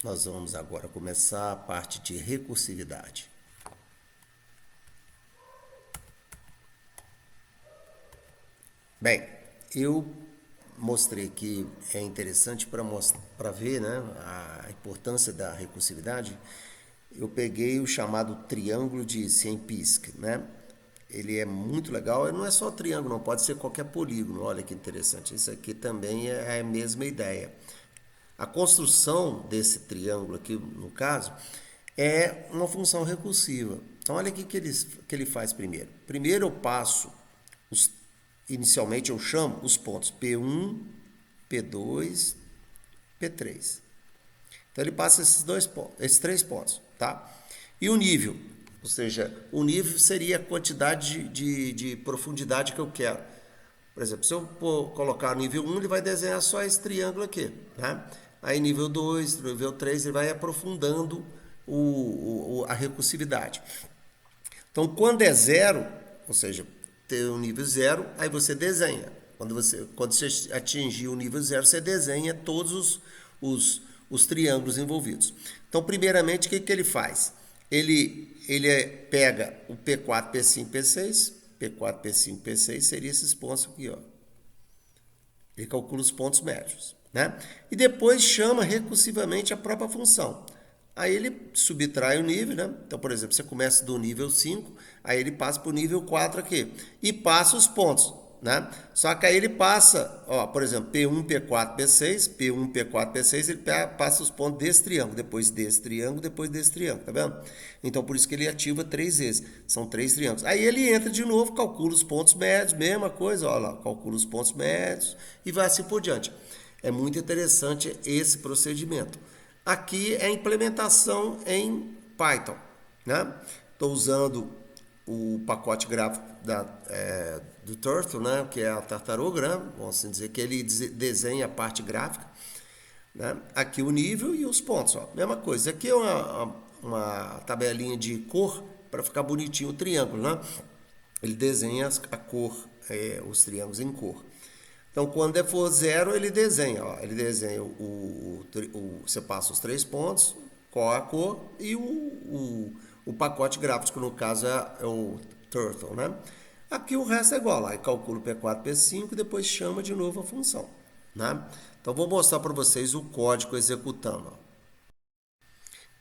Nós vamos agora começar a parte de recursividade. Bem, eu mostrei que é interessante para ver, né, a importância da recursividade. Eu peguei o chamado triângulo de Sierpinski, né? Ele é muito legal, não é só triângulo, não, pode ser qualquer polígono. Olha que interessante, isso aqui também é a mesma ideia. A construção desse triângulo aqui, no caso, é uma função recursiva. Então, olha aqui que ele faz primeiro. Primeiro eu passo, os, inicialmente eu chamo os pontos P1, P2, P3. Então, ele passa esses três pontos, tá? E o nível, ou seja, o nível seria a quantidade de profundidade que eu quero. Por exemplo, se eu colocar nível 1, ele vai desenhar só esse triângulo aqui, né? Aí nível 2, nível 3, ele vai aprofundando a recursividade. Então, quando é zero, ou seja, tem o nível zero, aí você desenha. Quando você atingir o nível zero, você desenha todos os triângulos envolvidos. Então, primeiramente, o que ele faz? Ele pega o P4, P5, P6, P4, P5, P6 seria esses pontos aqui, ó. Ele calcula os pontos médios, né? E depois chama recursivamente a própria função. Aí ele subtrai o nível, né? Então, por exemplo, você começa do nível 5, aí ele passa para o nível 4 aqui e passa os pontos, né? Só que aí ele passa, ó, por exemplo, P1, P4, P6, P1, P4, P6, ele passa os pontos desse triângulo, depois desse triângulo, depois desse triângulo, tá vendo? Então, por isso que ele ativa três vezes. São três triângulos. Aí ele entra de novo, calcula os pontos médios, mesma coisa, ó lá, calcula os pontos médios e vai assim por diante. É muito interessante esse procedimento. Aqui é a implementação em Python, né? Estou usando o pacote gráfico do Turtle, né? Que é a tartaruga, né? Vamos assim dizer que ele desenha a parte gráfica, né? Aqui o nível e os pontos, ó. Mesma coisa. Aqui é uma tabelinha de cor para ficar bonitinho o triângulo, né? Ele desenha a cor, os triângulos em cor. Então, quando for zero, ele desenha. Ó, ele desenha você passa os três pontos, qual a cor e o pacote gráfico, que no caso é o Turtle, né? Aqui o resto é igual. Aí calcula o P4, P5 e depois chama de novo a função, né? Então, vou mostrar para vocês o código executando. Ó.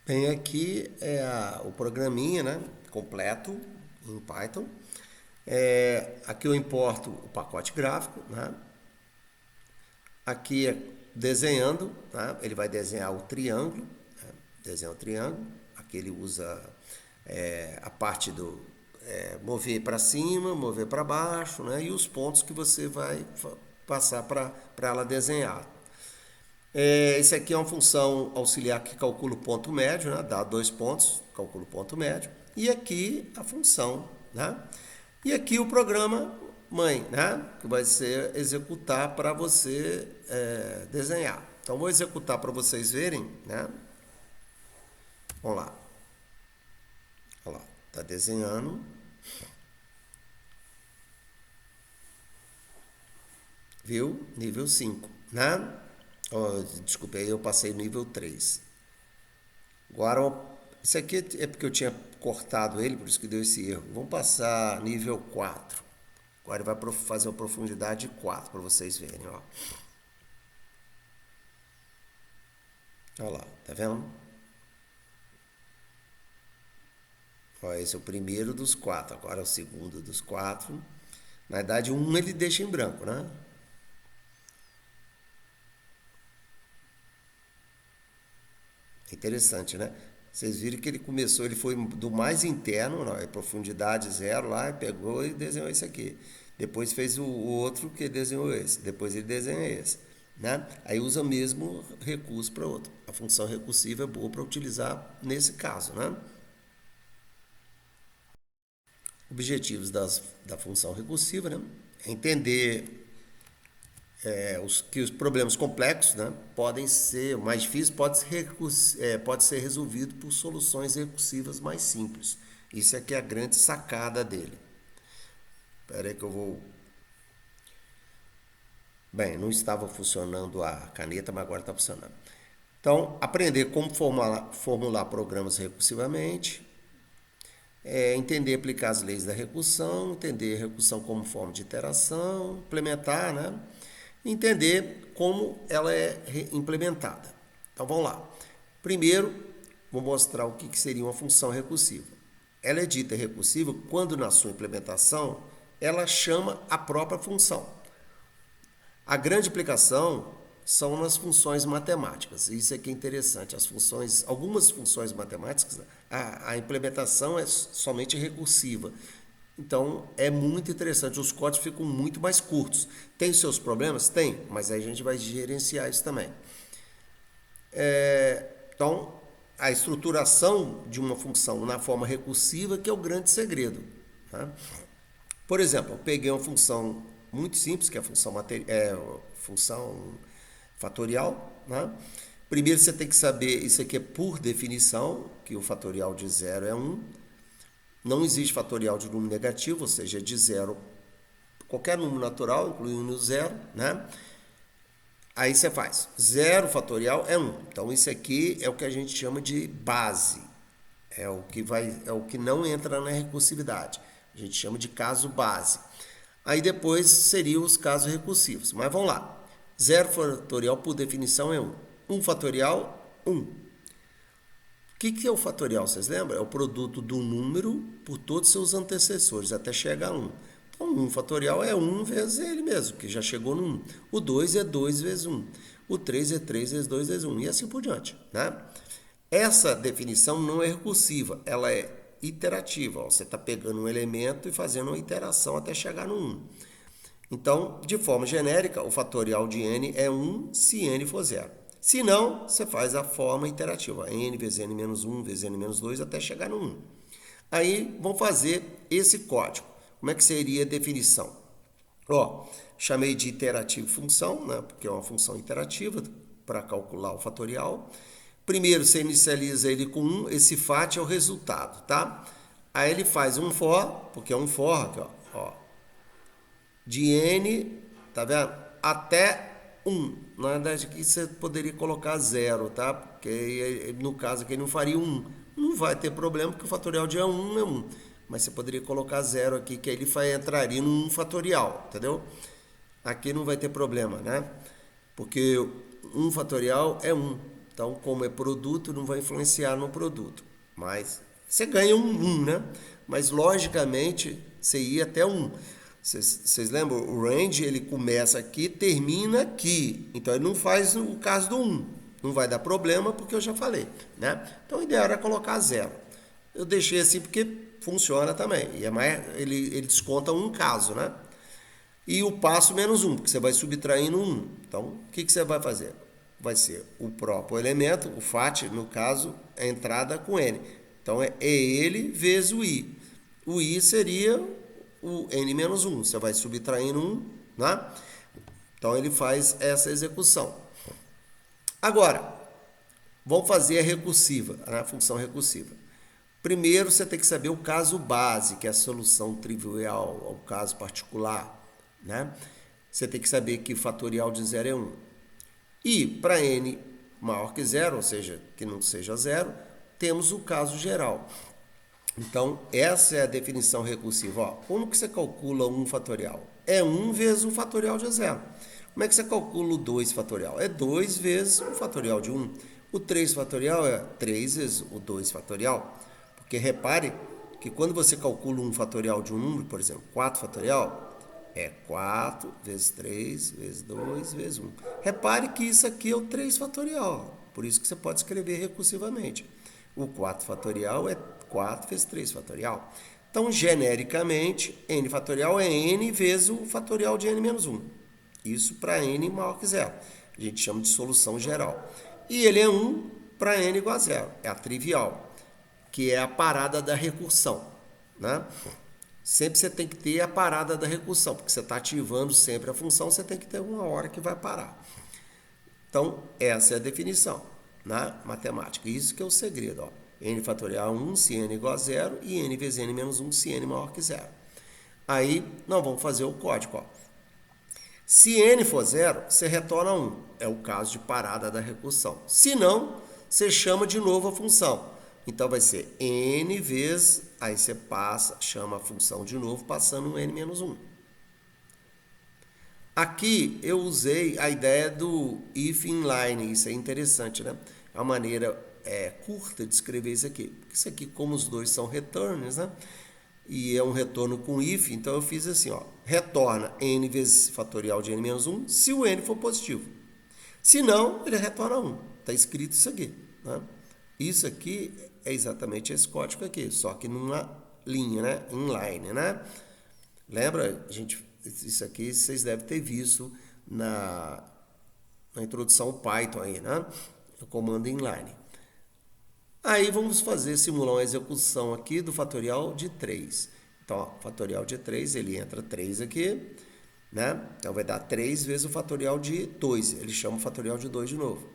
Bem, aqui é o programinha, né? Completo em Python. Aqui eu importo o pacote gráfico, né? Aqui é desenhando, tá? Ele vai desenhar o triângulo, né? Desenha o triângulo. Aqui ele usa a parte do mover para cima, mover para baixo, né? E os pontos que você vai passar para ela desenhar. Esse aqui é uma função auxiliar que calcula o ponto médio, né? Dá 2 pontos, calcula o ponto médio. E aqui a função, né? E aqui o programa mãe, né? Que vai ser executar para você desenhar. Então vou executar para vocês verem, né? Vamos lá. Olha lá, tá desenhando. Viu? Nível 5, né? Oh, desculpa, aí eu passei nível 3. Agora, isso aqui é porque eu tinha cortado ele, por isso que deu esse erro. Vamos passar nível 4. Agora ele vai fazer uma profundidade 4 para vocês verem, ó. Olha lá, tá vendo? Ó, esse é o primeiro dos 4, agora é o segundo dos 4. Na verdade, um ele deixa em branco, né? É interessante, né? Vocês viram que ele começou, ele foi do mais interno, não, profundidade zero lá, pegou e desenhou esse aqui. Depois fez o outro que desenhou esse. Depois ele desenha esse, né? Aí usa o mesmo recurso para outro. A função recursiva é boa para utilizar nesse caso, né? Objetivos da função recursiva, né? É entender que os problemas complexos, né, podem ser mais difíceis, pode ser resolvido por soluções recursivas mais simples. Isso é que é a grande sacada dele. Espera aí que eu vou. Bem, não estava funcionando a caneta, mas agora está funcionando. Então, aprender como formular programas recursivamente, entender e aplicar as leis da recursão, entender a recursão como forma de iteração, implementar, né? Entender como ela é implementada. Então, vamos lá. Primeiro, vou mostrar o que seria uma função recursiva. Ela é dita recursiva quando, na sua implementação, ela chama a própria função. A grande aplicação são nas funções matemáticas. Isso aqui é interessante. Algumas funções matemáticas, a implementação é somente recursiva. Então, é muito interessante. Os códigos ficam muito mais curtos. Tem seus problemas? Tem, mas aí a gente vai gerenciar isso também. Então, a estruturação de uma função na forma recursiva que é o grande segredo. Tá? Por exemplo, eu peguei uma função muito simples, que é a função fatorial. Né? Primeiro você tem que saber, isso aqui é por definição, que o fatorial de 0 é 1. Não existe fatorial de número negativo, ou seja, de 0, qualquer número natural, incluindo o 0, né? Aí você faz 0 fatorial é 1. Então isso aqui é o que a gente chama de base. É o que não entra na recursividade. A gente chama de caso base. Aí depois seriam os casos recursivos. Mas vamos lá. 0 fatorial, por definição, é 1. 1 fatorial, 1. O que é o fatorial? Vocês lembram? É o produto do número por todos seus antecessores, até chegar a 1. Então, 1 fatorial é 1 vezes ele mesmo, que já chegou no 1. O 2 é 2 vezes 1. O 3 é 3 vezes 2 vezes 1. E assim por diante. Né? Essa definição não é recursiva, ela é iterativa. Você está pegando um elemento e fazendo uma iteração até chegar no 1. Então, de forma genérica, o fatorial de n é 1 se n for 0. Se não, você faz a forma iterativa, n vezes n menos 1 vezes n menos 2 até chegar no 1. Aí, vamos fazer esse código. Como é que seria a definição? Chamei de iterativo função, né, porque é uma função iterativa para calcular o fatorial. Primeiro, você inicializa ele com 1, esse fat é o resultado, tá? Aí ele faz um for, porque é um for aqui, de n, tá vendo? Até 1. Na verdade, aqui você poderia colocar 0, tá? Porque no caso aqui não faria 1. Não vai ter problema, porque o fatorial de 1 é 1. Mas você poderia colocar 0 aqui, que aí ele entraria no 1 fatorial, entendeu? Aqui não vai ter problema, né? Porque 1 fatorial é 1. Então, como é produto, não vai influenciar no produto. Mas você ganha um, né? Mas, logicamente, você ia até 1. Vocês lembram? O range, ele começa aqui, termina aqui. Então, ele não faz o caso do 1. Não vai dar problema, porque eu já falei, né? Então, o ideal era colocar 0. Eu deixei assim porque funciona também. E ele desconta um caso, né? E o passo menos 1, porque você vai subtraindo 1. Então, o que você vai fazer? Vai ser o próprio elemento, o fat, no caso, a entrada com n. Então, é ele vezes o i. O i seria o n menos 1. Você vai subtraindo 1, né? Então, ele faz essa execução. Agora, vamos fazer a recursiva, a função recursiva. Primeiro, você tem que saber o caso base, que é a solução trivial ao caso particular, né? Você tem que saber que o fatorial de 0 é 1. E para n maior que 0, ou seja, que não seja 0, temos o caso geral. Então, essa é a definição recursiva. Como que você calcula 1 fatorial? É 1 vezes o fatorial de 0. Como é que você calcula o 2 fatorial? É 2 vezes o fatorial de 1. O 3 fatorial é 3 vezes o 2 fatorial. Porque repare que quando você calcula um fatorial de um número, por exemplo, 4 fatorial, é 4 vezes 3 vezes 2 vezes 1. Repare que isso aqui é o 3 fatorial. Por isso que você pode escrever recursivamente. O 4 fatorial é 4 vezes 3 fatorial. Então, genericamente, n fatorial é n vezes o fatorial de n menos 1. Isso para n maior que 0. A gente chama de solução geral. E ele é 1 para n igual a 0. É a trivial, que é a parada da recursão, né? Sempre você tem que ter a parada da recursão, porque você está ativando sempre a função, você tem que ter uma hora que vai parar. Então, essa é a definição na matemática. Isso que é o segredo. N fatorial 1 se n igual a 0 e n vezes n menos 1 se n maior que 0. Aí, nós vamos fazer o código. Se n for 0, você retorna 1. É o caso de parada da recursão. Se não, você chama de novo a função. Então vai ser n vezes, aí você chama a função de novo, passando um n menos 1. Aqui eu usei a ideia do if inline, isso é interessante, né? É uma maneira curta de escrever isso aqui. Isso aqui, como os dois são returns, né? E é um retorno com if, então eu fiz assim, ó, retorna n vezes fatorial de n menos 1, se o n for positivo. Se não, ele retorna 1. Está escrito isso aqui, né? Isso aqui é exatamente esse código aqui, só que numa linha, né? Inline, né? Lembra, gente, isso aqui vocês devem ter visto na introdução ao Python aí, né? O comando inline. Aí vamos simular uma execução aqui do fatorial de 3. Então, ó, fatorial de 3, ele entra 3 aqui, né? Então vai dar 3 vezes o fatorial de 2. Ele chama o fatorial de 2 de novo.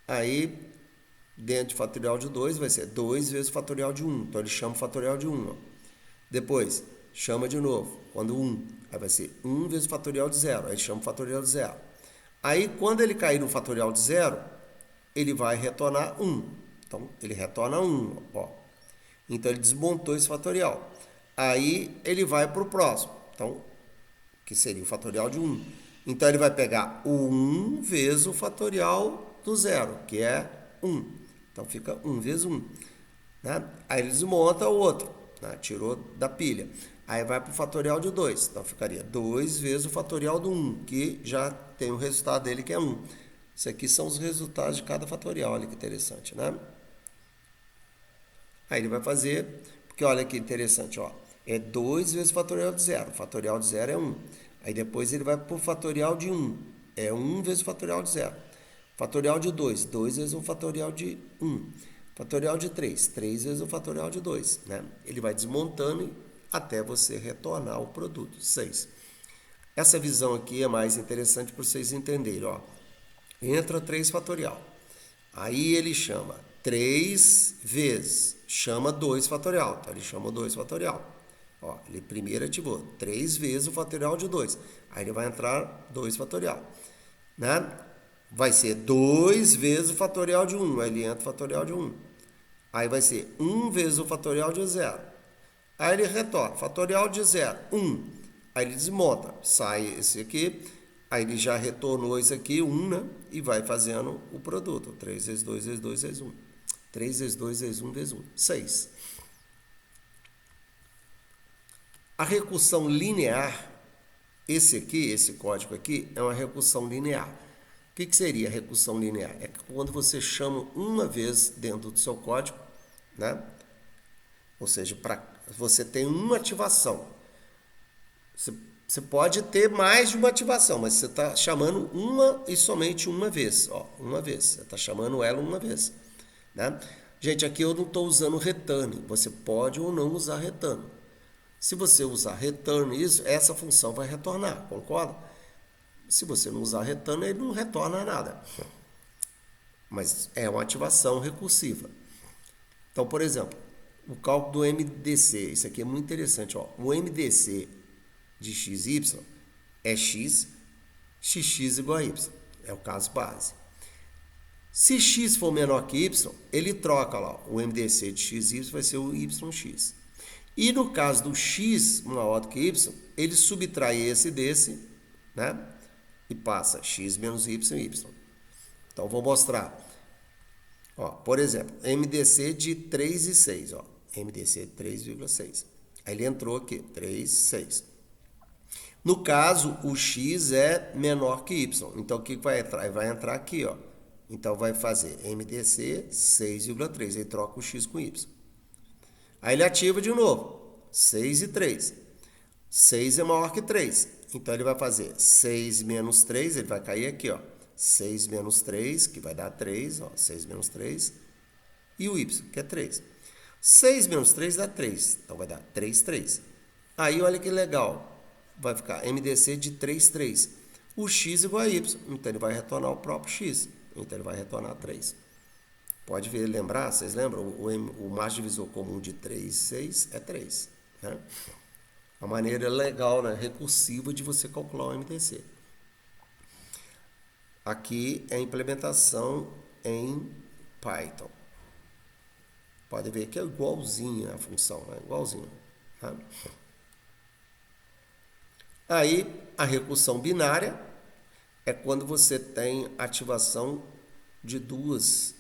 Aí, dentro de fatorial de 2, vai ser 2 vezes o fatorial de 1. Então ele chama o fatorial de 1. Ó. Depois, chama de novo, quando 1. Aí vai ser 1 vezes o fatorial de 0. Aí chama o fatorial de 0. Aí, quando ele cair no fatorial de 0, ele vai retornar 1. Então, ele retorna 1, ó. Então, ele desmontou esse fatorial. Aí, ele vai para o próximo. Então, que seria o fatorial de 1. Então, ele vai pegar o 1 vezes o fatorial do 0, que é 1. Então, fica 1 vezes 1. Né? Aí, ele desmonta o outro. Né? Tirou da pilha. Aí, vai para o fatorial de 2. Então, ficaria 2 vezes o fatorial do 1, que já tem o resultado dele, que é 1. Isso aqui são os resultados de cada fatorial. Olha que interessante, né? Aí ele vai fazer, porque olha que interessante, ó. É 2 vezes o fatorial de 0. O fatorial de 0 é 1. Aí depois ele vai para o fatorial de 1. É 1 vezes o fatorial de 0. Fatorial de 2, 2 vezes o fatorial de 1. Fatorial de 3, 3 vezes o fatorial de 2. Né? Ele vai desmontando até você retornar o produto, 6. Essa visão aqui é mais interessante para vocês entenderem. Ó. Entra 3 fatorial. Aí ele chama 3 vezes, chama 2 fatorial. Então, ele chama 2 fatorial. Ó, ele primeiro ativou 3 vezes o fatorial de 2. Aí ele vai entrar 2 fatorial. Né? Vai ser 2 vezes o fatorial de 1. Aí ele entra o fatorial de 1. Aí vai ser 1 vezes o fatorial de 0. Aí ele retorna, fatorial de 0, 1. Aí ele desmonta, sai esse aqui. Aí ele já retornou isso aqui, 1, né? E vai fazendo o produto. 3 vezes 2 vezes 2 vezes 1. 3 vezes 2 vezes 1 vezes 1. 6. A recursão linear, esse código aqui, é uma recursão linear. O que seria a recursão linear? É quando você chama uma vez dentro do seu código, né? Ou seja, você tem uma ativação. Você pode ter mais de uma ativação, mas você está chamando uma e somente uma vez. Ó, uma vez. Você está chamando ela uma vez. Né? Gente, aqui eu não estou usando return. Você pode ou não usar return. Se você usar return, essa função vai retornar, concorda? Se você não usar return, ele não retorna nada. Mas é uma ativação recursiva. Então, por exemplo, o cálculo do MDC. Isso aqui é muito interessante. Ó. O MDC de XY é x, xx igual a y. É o caso base. Se x for menor que y, ele troca lá. O MDC de xy vai ser o yx. E no caso do x maior do que y, ele subtrai esse desse, né? E passa x menos y, y. Então, vou mostrar. Ó, por exemplo, MDC de 3 e 6. Ó. MDC de 3,6. Aí ele entrou aqui, 3, 6. No caso, o x é menor que y. Então, o que vai entrar? Vai entrar aqui, ó. Então, vai fazer MDC 6,3. Aí troca o x com y. Aí ele ativa de novo. 6 e 3. 6 é maior que 3. Então, ele vai fazer 6 menos 3. Ele vai cair aqui, ó. 6 menos 3, que vai dar 3. Ó, 6 menos 3. E o y, que é 3. 6 menos 3 dá 3. Então, vai dar 3, 3. Aí, olha que legal. Vai ficar MDC de 3, 3. O x igual a y. Então, ele vai retornar o próprio x. Então, ele vai retornar 3. Pode ver, lembrar? Vocês lembram? O mais divisor comum de 3 e 6 é 3. Né? Uma maneira legal, né? Recursiva de você calcular o MDC. Aqui é a implementação em Python. Pode ver que é igualzinha a função, é igualzinho. Tá? Aí, a recursão binária é quando você tem ativação de 2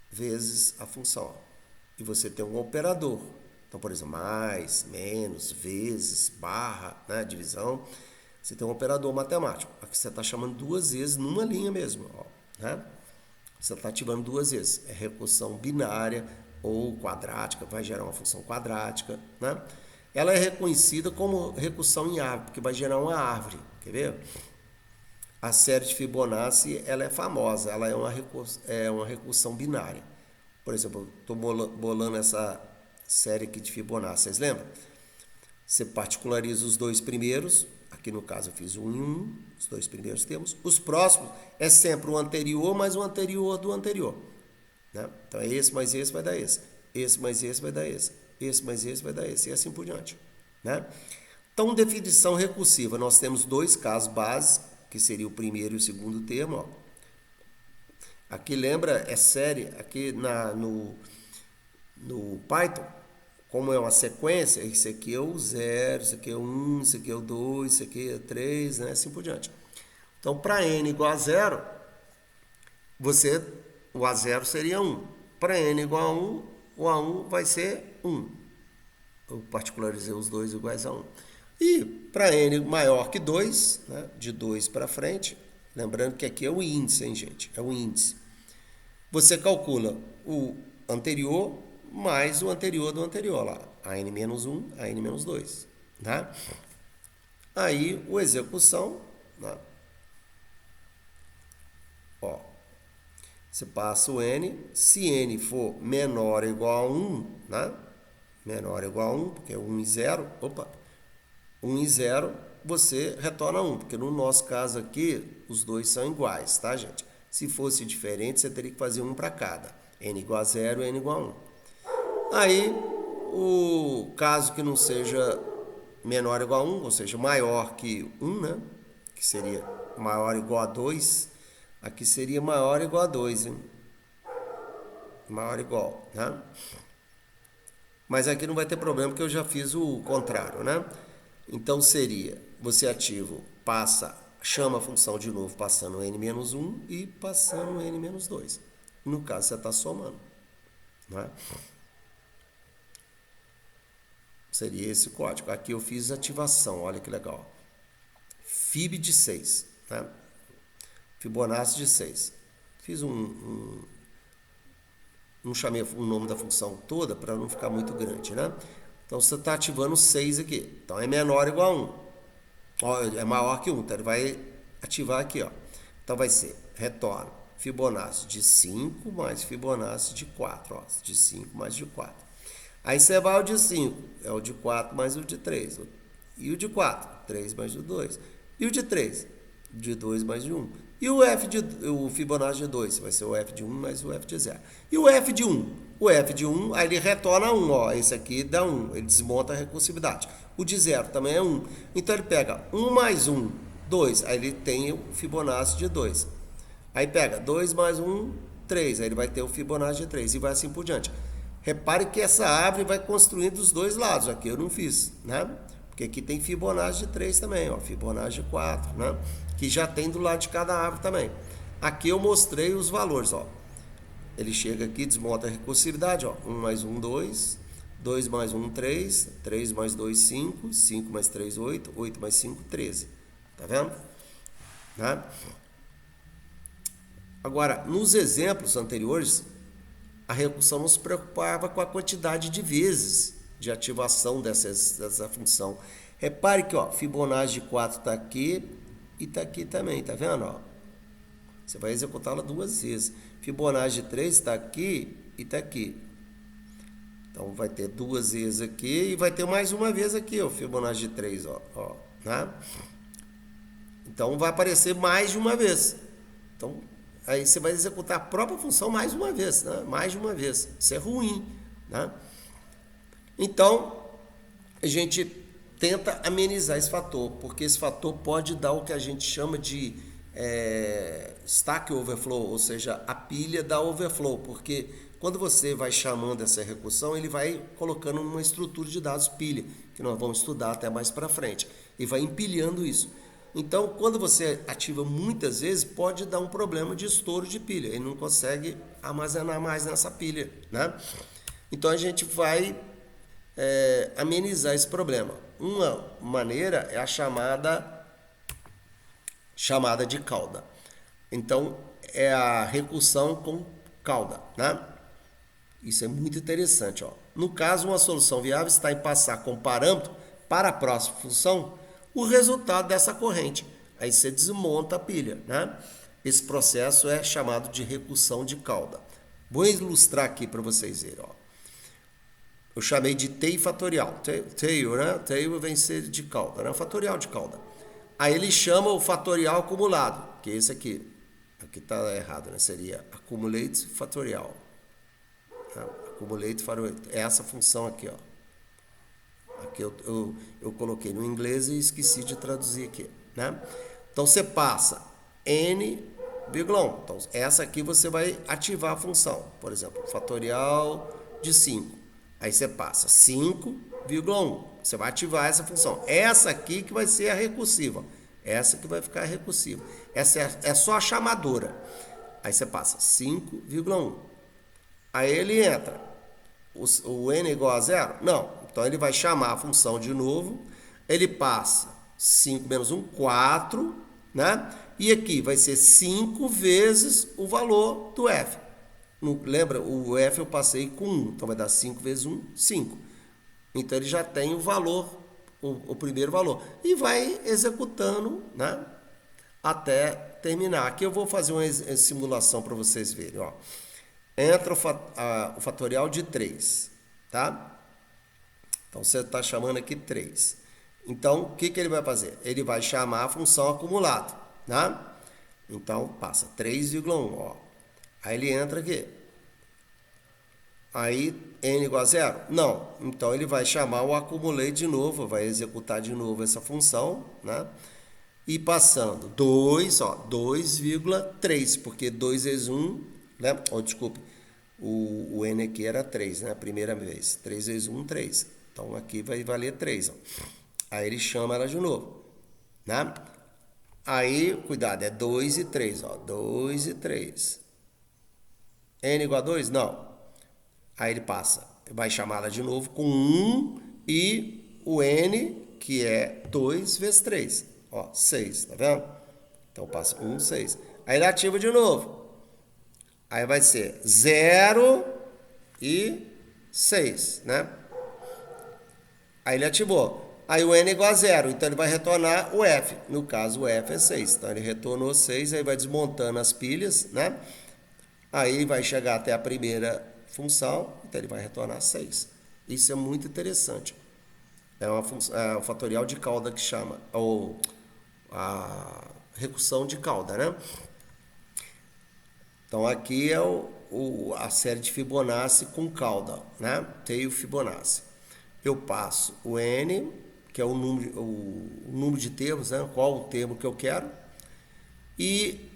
vezes a função. E você tem um operador. Então, por exemplo, mais, menos, vezes, barra, né, divisão. Você tem um operador matemático. Aqui você está chamando 2 vezes numa linha mesmo. Ó, né? Você está ativando 2 vezes. É recursão binária ou quadrática, vai gerar uma função quadrática. Né? Ela é reconhecida como recursão em árvore, porque vai gerar uma árvore. Quer ver? A série de Fibonacci ela é famosa, ela é uma recursão binária. Por exemplo, estou bolando essa série aqui de Fibonacci, vocês lembram? Você particulariza os 2 primeiros, aqui no caso eu fiz 1 em 1, os 2 primeiros termos. Os próximos é sempre o anterior mais o anterior do anterior. Né? Então é esse mais esse vai dar esse. Esse mais esse vai dar esse. Esse mais esse vai dar esse. E assim por diante. Né? Então, definição recursiva. Nós temos 2 casos básicos, que seria o primeiro e o segundo termo. Ó. Aqui lembra, é série, aqui no Python, como é uma sequência, esse aqui é o 0, esse aqui é o 1, esse aqui é o 2, esse aqui é o 3, né? Assim por diante. Então, para n igual a 0, o A0 seria 1. Para n igual a 1, o A1 vai ser 1. Eu particularizei os 2 iguais a 1. E para n maior que 2, né, de 2 para frente, lembrando que aqui é o índice, hein, gente? É o índice. Você calcula o anterior mais o anterior do anterior, lá. A n-1, a n-2. Tá? Aí, o execução, né? Ó, você passa o n, se n for menor ou igual a 1, né? Menor ou igual a 1, porque é 1 e 0, 1 e 0, você retorna 1, porque no nosso caso aqui, os 2 são iguais, tá, gente? Se fosse diferente, você teria que fazer 1 para cada. N igual a 0, N igual a 1. Aí, o caso que não seja menor ou igual a 1, ou seja, maior que 1, né? Que seria maior ou igual a 2, aqui seria maior ou igual a 2, hein? Maior ou igual, né? Mas aqui não vai ter problema, porque eu já fiz o contrário, né? Então, seria, você ativa, chama a função de novo, passando n-1 e passando n-2. No caso, você está somando. Né? Seria esse código. Aqui eu fiz ativação, olha que legal. Fib de 6. Né? Fibonacci de 6. Fiz não chamei o nome da função toda para não ficar muito grande, né? Então, você está ativando 6 aqui. Então, é menor ou igual a 1. Ó, é maior que 1, então ele vai ativar aqui, ó. Então, vai ser, retorna, Fibonacci de 5 mais Fibonacci de 4, ó. De 5 mais de 4. Aí, você vai ao de 5, é o de 4 mais o de 3. E o de 4, 3 mais o 2. E o de 3, de 2 mais de 1. E o Fibonacci de 2, vai ser o F de 1 mais o F de 0. E o F de 1? O F de 1, aí ele retorna 1, ó. Esse aqui dá 1, ele desmonta a recursividade. O de 0 também é 1. Então ele pega 1 mais 1, 2. Aí ele tem o Fibonacci de 2. Aí pega 2 mais 1, 3. Aí ele vai ter o Fibonacci de 3 e vai assim por diante. Repare que essa árvore vai construindo dos dois lados. Aqui eu não fiz, né? Porque aqui tem Fibonacci de 3 também, ó. Fibonacci de 4, né? Que já tem do lado de cada árvore também. Aqui eu mostrei os valores, ó. Ele chega aqui, desmonta a recursividade, ó. 1 mais 1, 2. 2 mais 1, 3. 3 mais 2, 5. 5 mais 3, 8. 8 mais 5, 13. Tá vendo? Né? Agora, nos exemplos anteriores, a recursão não se preocupava com a quantidade de vezes de ativação dessa função. Repare que, ó, Fibonacci de 4 está aqui e está aqui também, tá vendo? Ó? Você vai executá-la 2 vezes. Fibonacci de 3 está aqui e está aqui. Então, vai ter 2 vezes aqui e vai ter mais uma vez aqui, ó, Fibonacci de 3, ó, né? Então, vai aparecer mais de uma vez. Então, aí você vai executar a própria função mais uma vez, né? Mais de uma vez. Isso é ruim, né? Então, a gente tenta amenizar esse fator, porque esse fator pode dar o que a gente chama de stack overflow, ou seja, a pilha da overflow, porque quando você vai chamando essa recursão, ele vai colocando uma estrutura de dados pilha, que nós vamos estudar até mais para frente, e vai empilhando isso. Então, quando você ativa muitas vezes, pode dar um problema de estouro de pilha, ele não consegue armazenar mais nessa pilha, né? Então, a gente vai amenizar esse problema. Uma maneira é a chamada de cauda. Então, é a recursão com cauda, né? Isso é muito interessante, ó. No caso, uma solução viável está em passar com parâmetro para a próxima função o resultado dessa corrente. Aí você desmonta a pilha, né? Esse processo é chamado de recursão de cauda. Vou ilustrar aqui para vocês verem, ó. Eu chamei de tail fatorial. Tail, né? Tail vem ser de cauda, né? Fatorial de cauda. Aí ele chama o fatorial acumulado, que é esse aqui. Aqui está errado, né? Seria accumulate fatorial. Tá? Accumulate fatorial. É essa função aqui, ó. Aqui eu coloquei no inglês e esqueci de traduzir aqui, né? Então você passa n,1. Então essa aqui você vai ativar a função. Por exemplo, fatorial de 5. Aí você passa 5,1. Você vai ativar essa função. Essa aqui que vai ser a recursiva. Essa que vai ficar recursiva. Essa é só a chamadora. Aí você passa 5,1. Aí ele entra. O n é igual a 0? Não. Então ele vai chamar a função de novo. Ele passa 5 menos 1, 4. Né? E aqui vai ser 5 vezes o valor do f. Lembra? O f eu passei com 1. Então vai dar 5 vezes 1, 5. Então ele já tem o valor, o primeiro valor. E vai executando, né, até terminar. Aqui eu vou fazer uma simulação para vocês verem. Ó. Entra o fatorial de 3. Tá? Então você está chamando aqui 3. Então o que ele vai fazer? Ele vai chamar a função acumulado. Né? Então passa 3,1. Ó. Aí ele entra aqui. Aí, n igual a 0? Não. Então, ele vai chamar o accumulate de novo, vai executar de novo essa função, né? E passando 2, ó, 2,3, porque 2 vezes 1, né? Oh, desculpe, o n aqui era 3, né? Primeira vez. 3 vezes 1, 3. Então, aqui vai valer 3, ó. Aí, ele chama ela de novo, né? Aí, cuidado, é 2 e 3, ó. 2 e 3. N igual a 2? Não. Aí ele passa, vai chamar ela de novo com 1 e o n, que é 2 vezes 3. Ó, 6, tá vendo? Então passa 1, 6. Aí ele ativa de novo. Aí vai ser 0 e 6, né? Aí ele ativou. Aí o n é igual a 0, então ele vai retornar o f. No caso, o f é 6. Então ele retornou 6, aí vai desmontando as pilhas, né? Aí vai chegar até a primeira função, então ele vai retornar 6. Isso é muito interessante. É o fatorial de cauda que chama, ou a recursão de cauda, né? Então aqui é a série de Fibonacci com cauda, né? Tail Fibonacci. Eu passo o n, que é o número de termos, né? Qual o termo que eu quero, e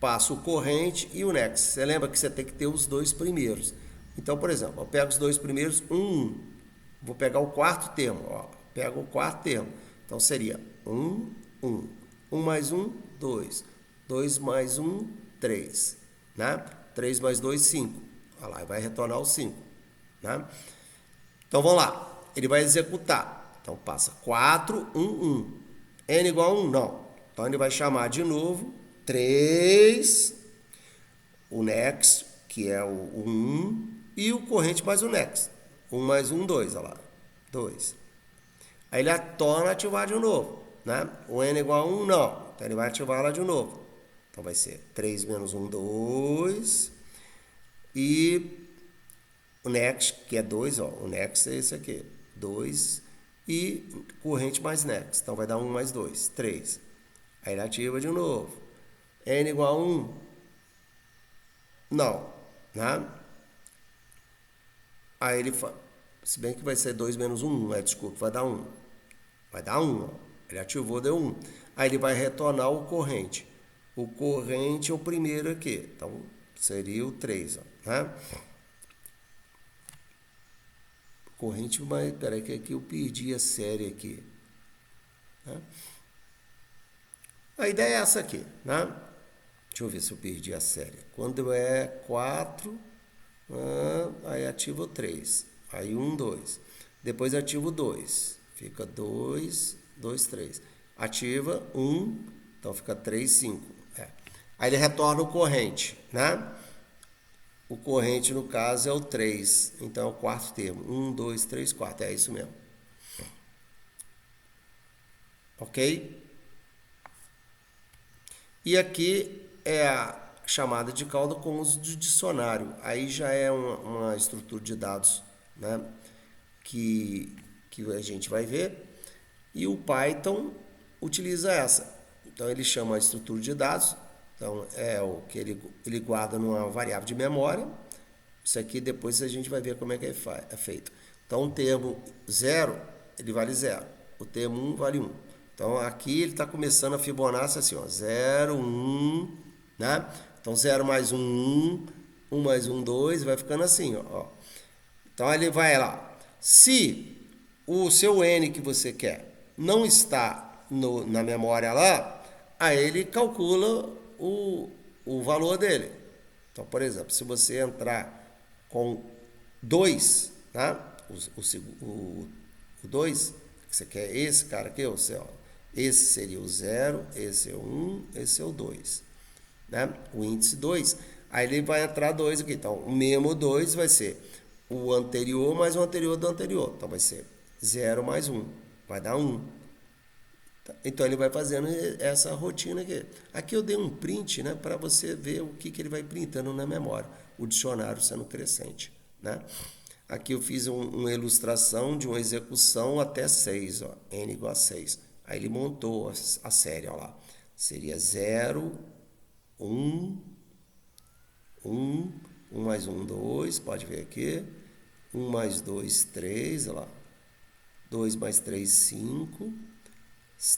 passo o corrente e o next. Você lembra que você tem que ter os dois primeiros. Então, por exemplo, eu pego os dois primeiros, 1. Vou pegar o quarto termo. Ó. Pego o quarto termo. Então, seria 1, 1. 1 mais 1, 2. 2 mais 1, 3. Né? 3 mais 2, 5. Olha lá, vai retornar o 5. Né? Então, vamos lá. Ele vai executar. Então, passa 4, 1, 1. N igual a 1? Não. Então, ele vai chamar de novo 3, o next, que é o 1, e o corrente mais o next. 1 mais 1, 2, olha lá. 2. Aí ele torna a ativar de novo, né? O n igual a 1, não. Então ele vai ativar ela de novo. Então vai ser 3 menos 1, 2. E o next, que é 2, ó. O next é esse aqui. 2. E corrente mais next. Então vai dar 1 mais 2, 3. Aí ele ativa de novo. N igual a 1? Não, né? Aí ele fala, se bem que vai ser 2 menos 1, desculpa, vai dar 1. Vai dar 1, ó. Ele ativou, deu 1. Aí ele vai retornar o corrente. O corrente é o primeiro aqui. Então, seria o 3, ó, né? Corrente, mas peraí que aqui eu perdi a série aqui. Né? A ideia é essa aqui, né? Deixa eu ver se eu perdi a série. Quando é 4, aí ativo 3. Aí 1, 2. Depois ativo 2. Fica 2, 2, 3. Ativa 1, então fica 3, 5. Aí ele retorna o corrente, né? O corrente, no caso, é o 3. Então, é o quarto termo. 1, 2, 3, 4. É isso mesmo. Ok? E aqui é a chamada de cauda com uso de dicionário. Aí já é uma estrutura de dados, né? que a gente vai ver. E o Python utiliza essa. Então, ele chama a estrutura de dados. Então, é o que ele guarda numa variável de memória. Isso aqui depois a gente vai ver como é que é feito. Então, o termo 0, ele vale 0. O termo 1 vale 1. Então, aqui ele está começando a Fibonacci assim, ó, 0, 1, né? Então, 0 mais 1, 1, 1 mais 1, 2, vai ficando assim, ó. Então, ele vai lá. Se o seu N que você quer não está na memória lá, aí ele calcula o valor dele. Então, por exemplo, se você entrar com 2, tá? O 2, que você quer esse cara aqui, esse seria o 0, esse é o 1, esse é o 2. Né? O índice 2, aí ele vai entrar 2 aqui. Então, o mesmo 2 vai ser o anterior mais o anterior do anterior. Então, vai ser 0 mais 1, vai dar 1. Então, ele vai fazendo essa rotina aqui. Aqui eu dei um print, né, para você ver o que ele vai printando na memória. O dicionário sendo crescente. Né? Aqui eu fiz uma ilustração de uma execução até 6, ó, n igual a 6. Aí ele montou a série, ó lá. Seria 0, 1, 1, 1 mais 1, 2, pode ver aqui. 1 mais 2, 3, olha lá. 2 mais 3, 5.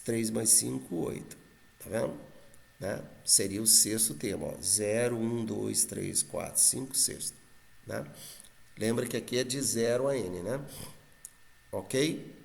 3 mais 5, 8. Tá vendo? Né? Seria o sexto termo, ó. 0, 1, 2, 3, 4, 5, sexto. Né? Lembra que aqui é de 0 a n, né? Ok?